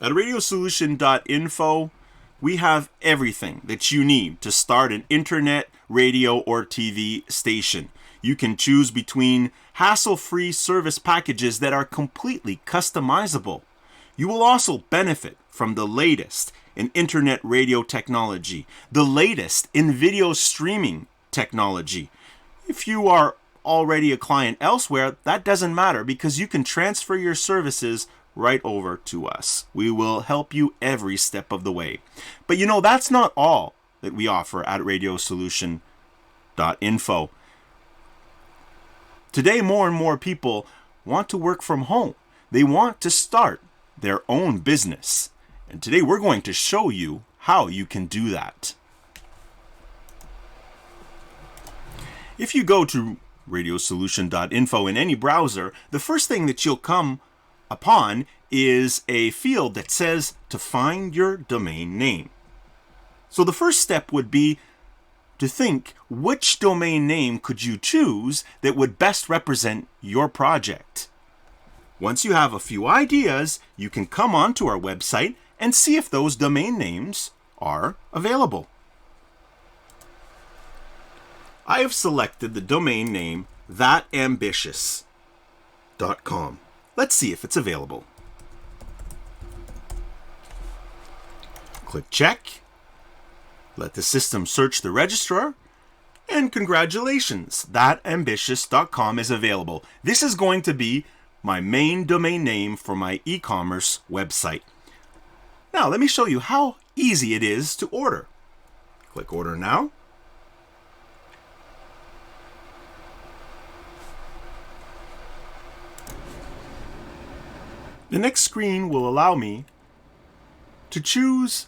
At radiosolution.info, we have everything that you need to start an internet, radio, or TV station. You can choose between hassle-free service packages that are completely customizable. You will also benefit from the latest in internet radio technology, the latest in video streaming technology. If you are already a client elsewhere, that doesn't matter because you can transfer your services right over to us. We will help you every step of the way. But that's not all that we offer at radiosolution.info. Today, more and more people want to work from home. They want to start their own business. And today we're going to show you how you can do that. If you go to radiosolution.info in any browser, the first thing that you'll come upon is a field that says to find your domain name. So the first step would be to think, which domain name could you choose that would best represent your project? Once you have a few ideas, you can come onto our website and see if those domain names are available. I have selected the domain name thatambitious.com. Let's see if it's available. Click check. Let the system search the registrar. And congratulations, thatambitious.com is available. This is going to be my main domain name for my e-commerce website. Now, let me show you how easy it is to order. Click order now. The next screen will allow me to choose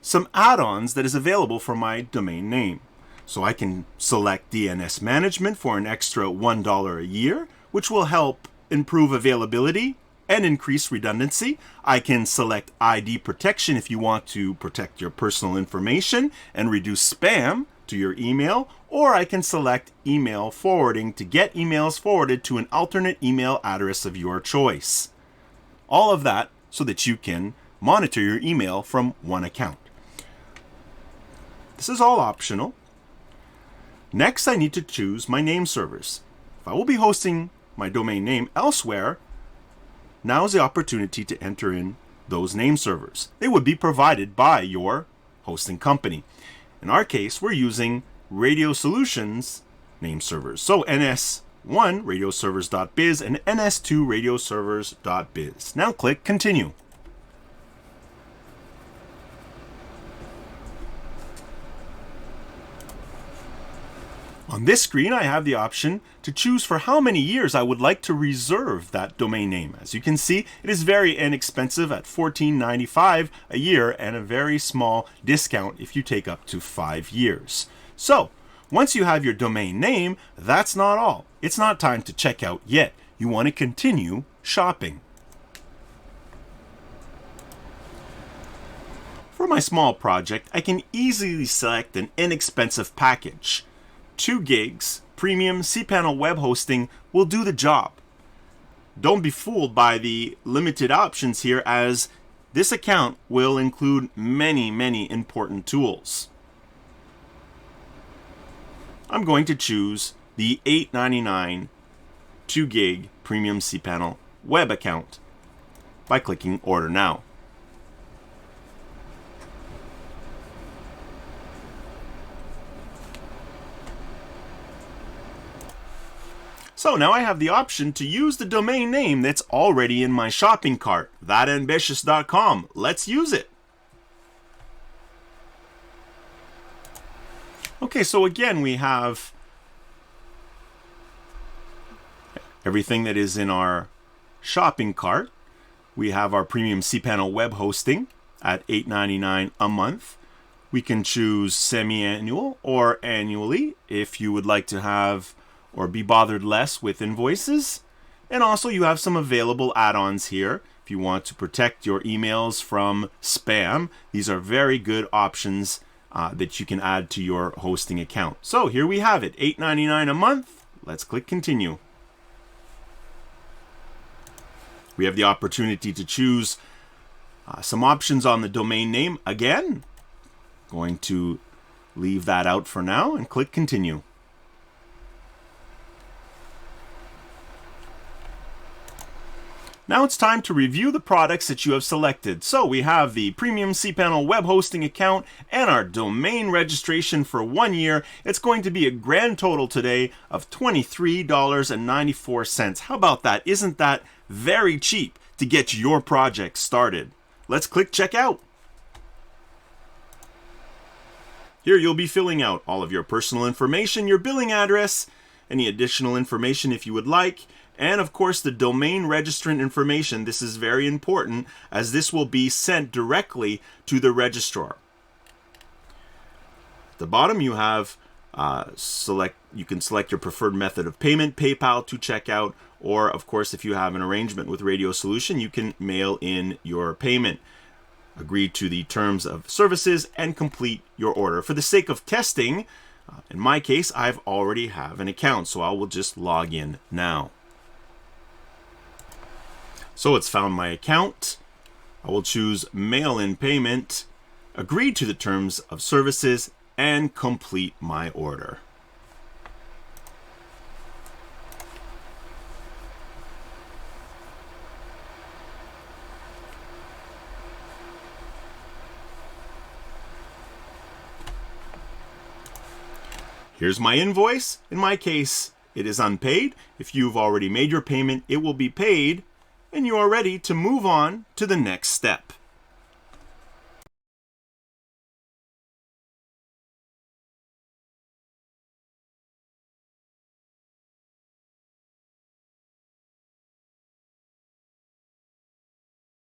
some add-ons that is available for my domain name. So I can select DNS management for an extra $1 a year, which will help improve availability and increase redundancy. I can select ID protection if you want to protect your personal information and reduce spam to your email, or I can select email forwarding to get emails forwarded to an alternate email address of your choice. All of that so that you can monitor your email from one account. This is all optional. Next, I need to choose my name servers. If I will be hosting my domain name elsewhere, now is the opportunity to enter in those name servers. They would be provided by your hosting company. In our case, we're using Radio Solutions name servers. So NS1 radioservers.biz and NS2 radioservers.biz. Now click continue. On this screen, I have the option to choose for how many years I would like to reserve that domain name. As you can see, it is very inexpensive at $14.95 a year and a very small discount if you take up to 5 years. So, once you have your domain name, that's not all. It's not time to check out yet. You want to continue shopping. For my small project, I can easily select an inexpensive package. 2 gigs premium cPanel web hosting will do the job. Don't be fooled by the limited options here, as this account will include many important tools. I'm going to choose the $8.99 2 gig premium cPanel web account by clicking order now. So now I have the option to use the domain name that's already in my shopping cart, thatambitious.com. Let's use it. Okay, so again, we have everything that is in our shopping cart. We have our premium cPanel web hosting at $8.99 a month. We can choose semi-annual or annually if you would like to have or be bothered less with invoices. And also you have some available add-ons here. If you want to protect your emails from spam, these are very good options that you can add to your hosting account. So here we have it, $8.99 a month. Let's click continue. We have the opportunity to choose Some options on the domain name. Again, going to leave that out for now and click continue. Now it's time to review the products that you have selected. So we have the premium cPanel web hosting account and our domain registration for 1 year. It's going to be a grand total today of $23.94. How about that? Isn't that very cheap to get your project started? Let's click checkout. Here you'll be filling out all of your personal information, your billing address, any additional information if you would like, and of course the domain registrant information. This is very important as this will be sent directly to the registrar. At the bottom you have you can select your preferred method of payment, PayPal to checkout, or of course if you have an arrangement with Radio Solution, you can mail in your payment. Agree to the terms of services and complete your order. For the sake of testing, in my case, I've already have an account, so I will just log in now. So it's found my account. I will choose mail in payment, agree to the terms of services, and complete my order. Here's my invoice. In my case, it is unpaid. If you've already made your payment, it will be paid, and you are ready to move on to the next step.